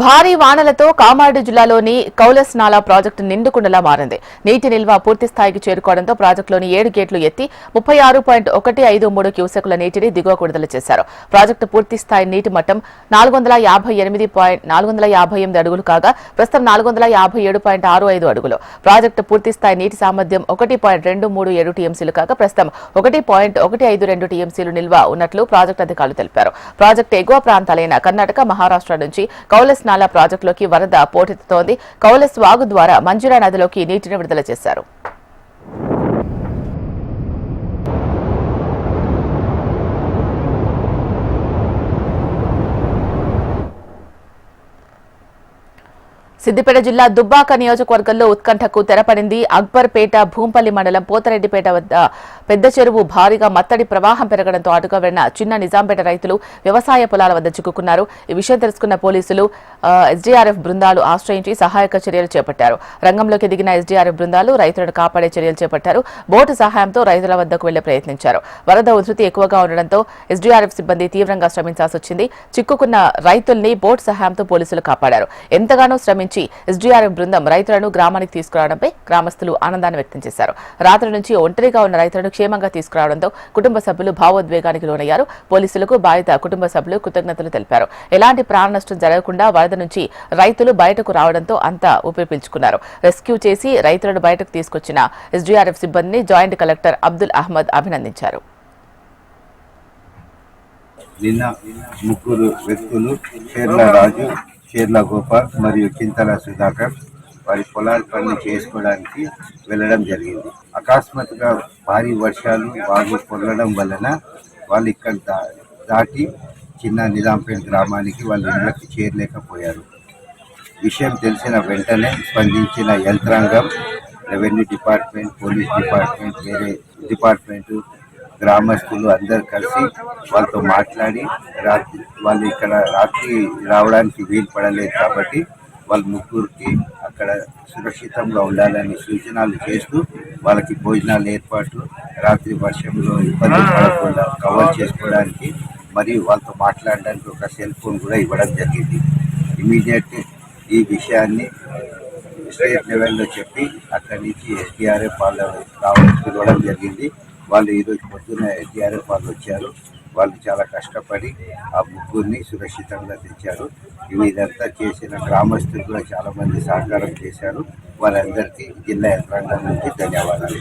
భారీ వానలతో కామారెడ్డి జిల్లాలోని కౌలస్ నాలా ప్రాజెక్టు నిండుకుండలా మారింది. నీటి నిల్వ పూర్తి స్థాయికి చేరుకోవడంతో ప్రాజెక్టులోని 7 గేట్లు ఎత్తి 36.153 క్యూసెక్కుల నీటిని దిగువకు విడుదల చేశారు. ప్రాజెక్టు పూర్తి స్థాయి నీటి మట్టం 458 అడుగులు కాగా ప్రస్తుతం 457.65 అడుగులు. ప్రాజెక్టు పూర్తి స్థాయి నీటి సామర్థ్యం 1.237 టీఎంసీలు కాగా ప్రస్తుతం 1.152 టీఎంసీలు నిల్వ ఉన్నట్లు ప్రాజెక్టు అధికారులు తెలిపారు. ప్రాజెక్టు ఎగువ ప్రాంతాలైన కర్ణాటక, మహారాష్ట్ర నుంచి కౌలస్ నాలా ప్రాజెక్టులోకి వరద పోటెత్తుతోంది. కౌలస్ వాగు ద్వారా మంజీరా నదిలోకి నీటిని విడుదల చేశారు. సిద్దిపేట జిల్లా దుబ్బాక నియోజకవర్గంలో ఉత్కంఠకు తెరపడింది. అక్బర్పేట, భూంపల్లి మండలం పోతరెడ్డిపేట వద్ద పెద్ద చెరువు భారీగా మత్తడి ప్రవాహం పెరగడంతో అటుగా వెళ్లిన చిన్న నిజాంపేట రైతులు వ్యవసాయ పొలాల వద్ద చిక్కుకున్నారు. ఈ విషయం తెలుసుకున్న పోలీసులు ఎస్డీఆర్ఎఫ్ బృందాలు ఆశ్రయించి సహాయక చర్యలు చేపట్టారు. రంగంలోకి దిగిన ఎస్డీఆర్ఎఫ్ బృందాలు రైతులను కాపాడే చర్యలు చేపట్టారు. బోటు సహాయంతో రైతుల వద్దకు వెళ్లే ప్రయత్నించారు. వరద ఉధృతి ఎక్కువగా ఉండడంతో ఎస్డీఆర్ఎఫ్ సిబ్బంది తీవ్రంగా శ్రమించాల్సి వచ్చింది. చిక్కుకున్న రైతుల్ని బోటు సహాయంతో పోలీసులు కాపాడారు. ఎంతగానో శ్రమించి ఎస్డీఆర్ఎఫ్ బృందం రైతులను గ్రామానికి తీసుకురావడంపై గ్రామస్తులు ఆనందాన్ని వ్యక్తం చేశారు. రాత్రి నుంచి ఒంటరిగా ఉన్న రైతులను క్షేమంగా తీసుకురావడంతో కుటుంబ సభ్యులు భావోద్వేగానికి లోనయ్యారు. పోలీసులకు బాధిత కుటుంబ సభ్యులు కృతజ్ఞతలు తెలిపారు. ఎలాంటి ప్రాణ నష్టం జరగకుండా వరద నుంచి రైతులు బయటకు రావడంతో అంతా ఊపిరి పీల్చుకున్నారు. రెస్క్యూ చేసి రైతులను బయటకు తీసుకొచ్చిన ఎస్డీఆర్ఎఫ్ సిబ్బందిని జాయింట్ కలెక్టర్ అబ్దుల్ అహ్మద్ అభినందించారు. నిన్న ముగ్గురు వ్యక్తులు షేర్ల రాజు, షేర్ల గోపాల్ మరియు చింతల సుధాకర్ వారి పొలాల పనులు చేసుకోవడానికి వెళ్ళడం జరిగింది. అకస్మాత్తుగా భారీ వర్షాలు వాగు పొందడం వలన వాళ్ళు ఇక్కడ దాటి చిన్న నిజాంపేట గ్రామానికి వాళ్ళ ఇళ్ళకి చేరలేకపోయారు. విషయం తెలిసిన వెంటనే స్పందించిన యంత్రాంగం, రెవెన్యూ డిపార్ట్మెంట్, పోలీస్ డిపార్ట్మెంట్, వేరే డిపార్ట్మెంటు, గ్రామస్తులు అందరు కలిసి వాళ్ళతో మాట్లాడి వాళ్ళు ఇక్కడ రాత్రి రావడానికి వీలు పడలేదు కాబట్టి వాళ్ళ ముగ్గురికి అక్కడ సురక్షితంగా ఉండాలని సూచనలు చేస్తూ వాళ్ళకి భోజనాలు ఏర్పాటు, రాత్రి వర్షంలో ఇబ్బంది పడకుండా కవర్ చేసుకోవడానికి మరియు వాళ్ళతో మాట్లాడడానికి ఒక సెల్ ఫోన్ కూడా ఇవ్వడం జరిగింది. ఇమీడియట్ ఈ విషయాన్ని స్టేట్ లెవెల్లో చెప్పి అక్కడి నుంచి ఎస్డీఆర్ఎఫ్ వాళ్ళు పిలవడం జరిగింది. వాళ్ళు ఈరోజు పొద్దున్న ఎస్డీఆర్ఎఫ్ వాళ్ళు వచ్చారు. వాళ్ళు చాలా కష్టపడి ఆ ముగ్గురిని సురక్షితంగా తెచ్చారు. ఇదంతా చేసిన గ్రామస్తులు కూడా చాలా మంది సహకారం చేశారు. వారందరికీ జిల్లా యంత్రాంగం నుంచి ధన్యవాదాలు.